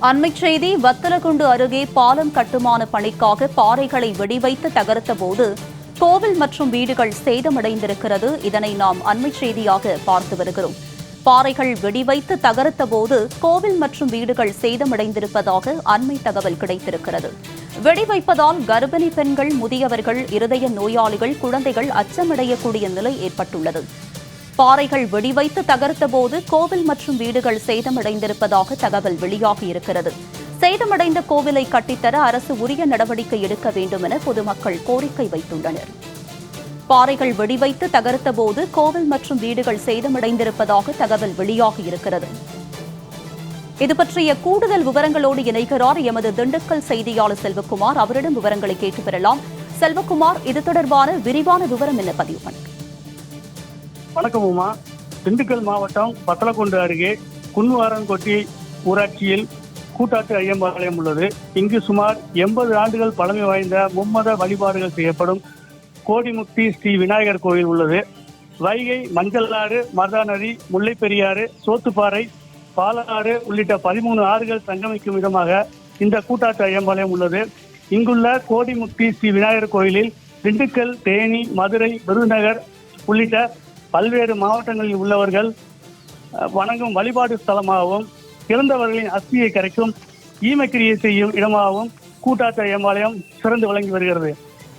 அண்மைச் செய்தி வத்தலகுண்டு அருகே பாலம் கட்டுமான பணிக்காக பாறைகளை வெடிவைத்து தகர்த்தபோது கோவில் மற்றும் வீடுகள் சேதமடைந்திருக்கிறது. இதனை நாம் அண்மைச் செய்தியாக பார்த்து வருகிறோம். பாறைகள் வெடிவைத்து தகர்த்தபோது கோவில் மற்றும் வீடுகள் சேதமடைந்திருப்பதாக அண்மை தகவல் கிடைத்திருக்கிறது. வெடிவைப்பதால் கர்ப்பிணி பெண்கள், முதியவர்கள், இருதய நோயாளிகள், குழந்தைகள் அச்சமடையக்கூடிய நிலை ஏற்பட்டுள்ளது. பாறைகள் வெடிவைத்து தகர்த்தபோது கோவில் மற்றும் வீடுகள் சேதமடைந்திருப்பதாக தகவல் வெளியாகியிருக்கிறது. சேதமடைந்த கோவிலை கட்டித்தர அரசு உரிய நடவடிக்கை எடுக்க வேண்டும் என பொதுமக்கள் கோரிக்கை வைத்துள்ளனர். பாறைகள் வெடிவைத்து தகர்த்தபோது கோவில் மற்றும் வீடுகள் சேதமடைந்திருப்பதாக தகவல் வெளியாகியிருக்கிறது. இதுபற்றிய கூடுதல் விவரங்களோடு இணைகிறார் எமது திண்டுக்கல் செய்தியாளர் செல்வகுமார். அவரிடம் விவரங்களை கேட்டு பெறலாம். செல்வகுமார், இது தொடர்பான விரிவான விவரம் என்ன பதிவு பண்ணுங்க? வணக்கம் உமா. திண்டுக்கல் மாவட்டம் வத்தலகுண்டு அருகே குன்வாரன்கொட்டி ஊராட்சியில் கூட்டாட்டு ஐயம்பாளையம் உள்ளது. இங்கு சுமார் 80 ஆண்டுகள் பழமை வாய்ந்த மும்மத வழிபாடுகள் செய்யப்படும் கோடிமுக்தி ஸ்ரீ விநாயகர் கோயில் உள்ளது. வைகை, மஞ்சளாறு, மருதாநதி, முல்லைப்பெரியாறு, சோத்துப்பாறை, பாலாறு உள்ளிட்ட 13 ஆறுகள் சங்கமிக்கும் விதமாக இந்த கூட்டாட்டு ஐயம்பாளையம் உள்ளது. இங்குள்ள கோடிமுக்தி ஸ்ரீ விநாயகர் கோயிலில் திண்டுக்கல், தேனி, மதுரை, விருதுநகர் உள்ளிட்ட பல்வேறு மாவட்டங்களில் உள்ளவர்கள் வணங்கும் வழிபாடு ஸ்தலமாகவும், இறந்தவர்களின் அஸ்தியை கரைக்கும் ஈமக்கிரியை செய்யும் இடமாகவும் கூட்டாட்டு ஐயம்பாளையம் சிறந்து விளங்கி வருகிறது.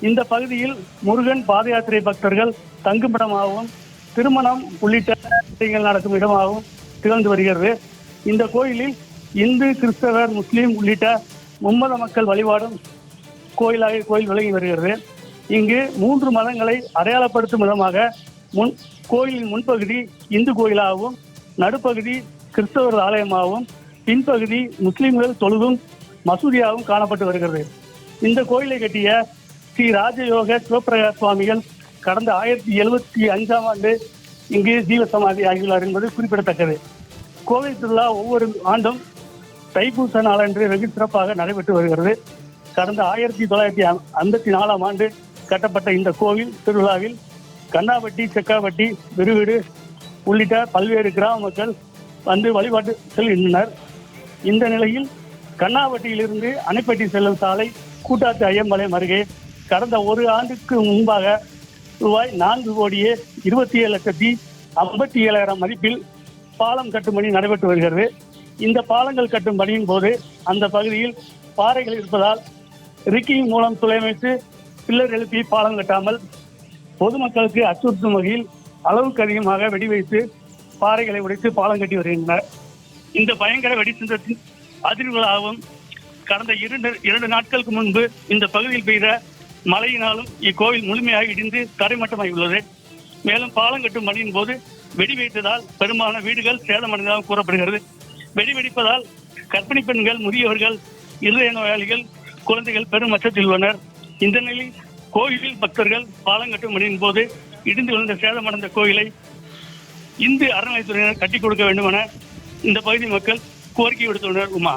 இந்த பகுதியில் முருகன் பாத யாத்திரை பக்தர்கள் தங்குமிடமாகவும், திருமணம் உள்ளிட்ட விஷயங்கள் நடக்கும் இடமாகவும் திகழ்ந்து வருகிறது. இந்த கோயிலில் இந்து, கிறிஸ்தவர், முஸ்லீம் உள்ளிட்ட மும்மத மக்கள் வழிபாடும் கோயில் விளங்கி வருகிறது. இங்கு 3 மதங்களை அடையாளப்படுத்தும் விதமாக கோயிலின் முன்பகுதி இந்து கோயிலாகவும், நடுப்பகுதி கிறிஸ்தவர் ஆலயமாகவும், பின்பகுதி முஸ்லிம்கள் தொழுகும் மசூதியாகவும் காணப்பட்டு வருகிறது. இந்த கோயிலை கட்டிய ஸ்ரீ ராஜயோக சிவபிரகாஷ் சுவாமிகள் கடந்த 1075ஆம் ஆண்டு இங்கு ஜீவசமாதி ஆகியுள்ளார் என்பது குறிப்பிடத்தக்கது. கோவில் திருவிழா ஒவ்வொரு ஆண்டும் தைப்பூச நாளன்று வெகு சிறப்பாக நடைபெற்று வருகிறது. கடந்த 1954ஆம் ஆண்டு கட்டப்பட்ட இந்த கோவில் திருவிழாவில் கண்ணாவட்டி, செக்காவட்டி, விருவீடு உள்ளிட்ட பல்வேறு கிராம மக்கள் வந்து வழிபாட்டு செல்கின்றனர். இந்த நிலையில் கண்ணாவட்டியிலிருந்து அணைப்பட்டி செல்லும் சாலை கூட்டாட்டு ஐயம்பாளையம் அருகே கடந்த ஒரு ஆண்டுக்கு முன்பாக ரூபாய் 4,27,57,000 மதிப்பில் பாலம் கட்டும் பணி நடைபெற்று வருகிறது. இந்த பாலங்கள் கட்டும் பணியின் போது அந்த பகுதியில் பாறைகள் இருப்பதால் ரிக்கிங் மூலம் துளைமைத்து பில்லர் எழுப்பி பாலம் கட்டாமல் பொதுமக்களுக்கு அச்சுறுத்தும் வகையில் அளவுக்கு அதிகமாக வெடிவைத்து பாறைகளை உடைத்து பாலம் கட்டி வருகின்றனர். இந்த பயங்கர வெடிச்சந்தத்தின் அதிர்வுகளாகவும் கடந்த 2 நாட்களுக்கு முன்பு இந்த பகுதியில் பெய்த மழையினாலும் இக்கோவில் முழுமையாக இடிந்து தரைமட்டமாகி உள்ளது. மேலும் பாலம் கட்டும் பணியின் போது வெடி வைத்ததால் பெரும்பாலான வீடுகள் சேதமடைந்ததாக கூறப்படுகிறது. வெடிவெடிப்பதால் கர்ப்பிணி பெண்கள், முதியவர்கள், இருதய நோயாளிகள், குழந்தைகள் பெரும் அச்சத்தில் உள்ளனர். இந்த நிலையில் கோயிலில் பக்தர்கள் பாலம் கட்டும் பணியின் போது இடிந்து விழுந்த சேதமடைந்த கோயிலை இந்து அறநிலையத்துறையினர் கட்டிக் கொடுக்க வேண்டும் என இந்த பகுதி மக்கள் கோரிக்கை விடுத்துள்ளனர். உமா,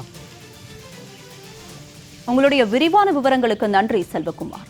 உங்களுடைய விரிவான விவரங்களுக்கு நன்றி செல்வகுமார்.